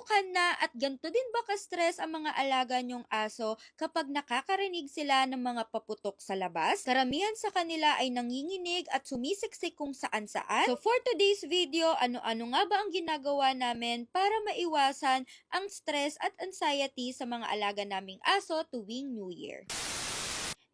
putukan na at ganito din ba ka-stress ang mga alaga niyong aso kapag nakakarinig sila ng mga paputok sa labas? Karamihan sa kanila ay nanginginig at sumisiksik kung saan-saan. So for today's video, ano-ano nga ba ang ginagawa namin para maiwasan ang stress at anxiety sa mga alaga naming aso tuwing New Year?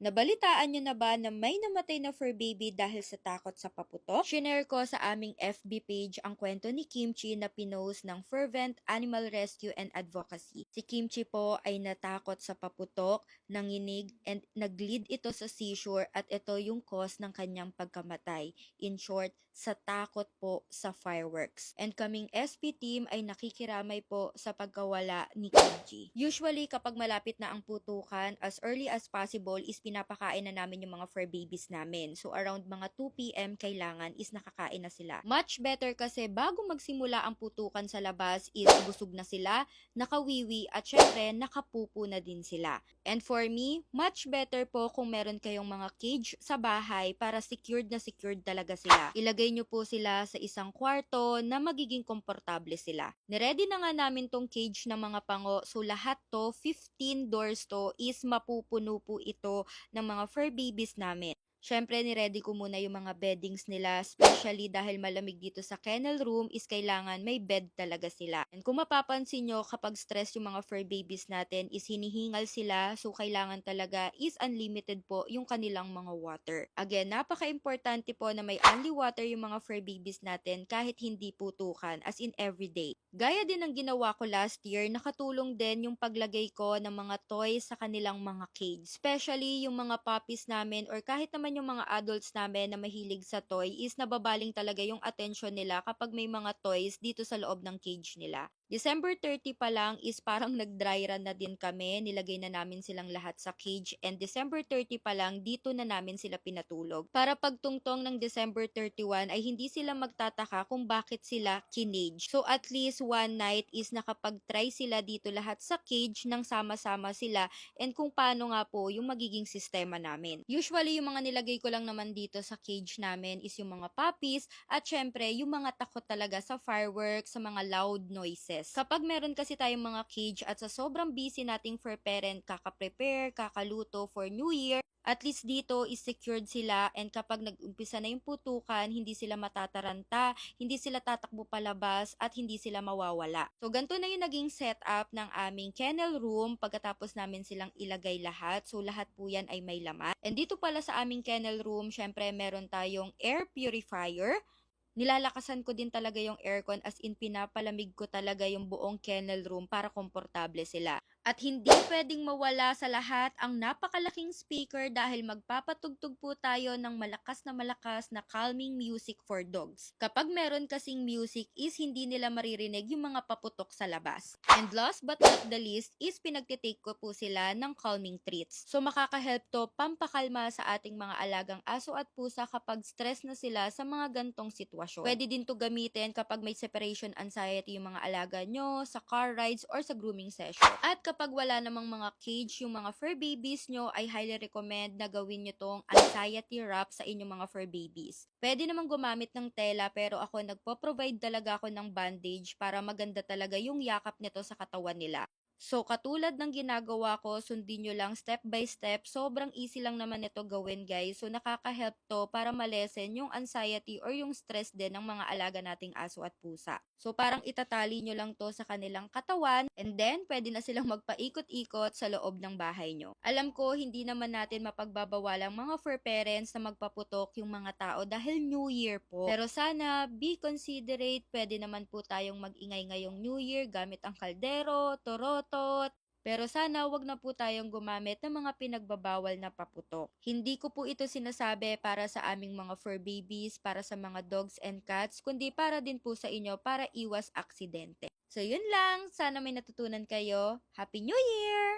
Nabalitaan niyo na ba na may namatay na fur baby dahil sa takot sa paputok? Shinare ko sa aming FB page ang kwento ni Kimchi na pinost ng Fervent Animal Rescue and Advocacy. Si Kimchi po ay natakot sa paputok, nanginig, and nag-lead ito sa seizure at ito yung cause ng kanyang pagkamatay. In short, sa takot po sa fireworks. And kaming SP team ay nakikiramay po sa pagkawala ni Kimchi. Usually, kapag malapit na ang putukan, as early as possible is pinapakain na namin yung mga fur babies namin. So, around mga 2 p.m. kailangan is nakakain na sila. Much better kasi bago magsimula ang putukan sa labas is busog na sila, nakawiwi, at syempre, nakapupo na din sila. And for me, much better po kung meron kayong mga cage sa bahay para secured na secured talaga sila. Ilagay nyo po sila sa isang kwarto na magiging komportable sila. Niready na nga namin tong cage ng mga pango, so lahat to, 15 doors to, is mapupuno po ito ng mga fur babies namin. Syempre, niready ko muna yung mga beddings nila, especially dahil malamig dito sa kennel room is kailangan may bed talaga sila. And kung mapapansin nyo, kapag stress yung mga fur babies natin is hinihingal sila, so kailangan talaga is unlimited po yung kanilang mga water. Again, napaka-importante po na may only water yung mga fur babies natin kahit hindi putukan, as in everyday. Gaya din ng ginawa ko last year, nakatulong din yung paglagay ko ng mga toys sa kanilang mga cage. Especially yung mga puppies namin or kahit naman yung mga adults namin na mahilig sa toy is nababaling talaga yung attention nila kapag may mga toys dito sa loob ng cage nila. December 30 pa lang is parang nag-dry run na din kami, nilagay na namin silang lahat sa cage, and December 30 pa lang dito na namin sila pinatulog. Para pagtungtong ng December 31 ay hindi sila magtataka kung bakit sila kinage. So at least one night is nakapag-try sila dito lahat sa cage nang sama-sama sila and kung paano nga po yung magiging sistema namin. Usually yung mga nilagay ko lang naman dito sa cage namin is yung mga puppies at syempre yung mga takot talaga sa fireworks, sa mga loud noises. Kapag meron kasi tayong mga cage at sa sobrang busy nating fur parent, kaka-prepare, kakaluto for New Year, at least dito is secured sila and kapag nag-umpisa na yung putukan, hindi sila matataranta, hindi sila tatakbo palabas at hindi sila mawawala. So ganito na yung naging setup ng aming kennel room pagkatapos namin silang ilagay lahat. So lahat po yan ay may laman. And dito pala sa aming kennel room, syempre meron tayong air purifier. Nilalakasan ko din talaga yung aircon as in pinapalamig ko talaga yung buong kennel room para komportable sila. At hindi pwedeng mawala sa lahat ang napakalaking speaker dahil magpapatugtog po tayo ng malakas na calming music for dogs. Kapag meron kasing music is hindi nila maririnig yung mga paputok sa labas. And last but not the least is pinagtitake ko po sila ng calming treats. So makakahelp to pampakalma sa ating mga alagang aso at pusa kapag stress na sila sa mga gantong sitwasyon. Pwede din to gamitin kapag may separation anxiety yung mga alaga nyo, sa car rides or sa grooming session. At kapag wala namang mga cage yung mga fur babies nyo, ay highly recommend na gawin nyo tong anxiety wrap sa inyong mga fur babies. Pwede namang gumamit ng tela pero ako nagpo-provide talaga ako ng bandage para maganda talaga yung yakap nito sa katawan nila. So, katulad ng ginagawa ko, sundin nyo lang step by step. Sobrang easy lang naman ito gawin, guys. So, nakaka-help to para malesen yung anxiety or yung stress din ng mga alaga nating aso at pusa. So, parang itatali nyo lang to sa kanilang katawan and then, pwede na silang magpaikot-ikot sa loob ng bahay nyo. Alam ko, hindi naman natin mapagbabawalang mga fur parents na magpaputok yung mga tao dahil New Year po. Pero sana, be considerate. Pwede naman po tayong mag-ingay ngayong New Year gamit ang kaldero, torot, pero sana wag na po tayong gumamit ng mga pinagbabawal na paputok. Hindi ko po ito sinasabi para sa aming mga fur babies, para sa mga dogs and cats, kundi para din po sa inyo para iwas aksidente. So yun lang, sana may natutunan kayo. Happy New Year!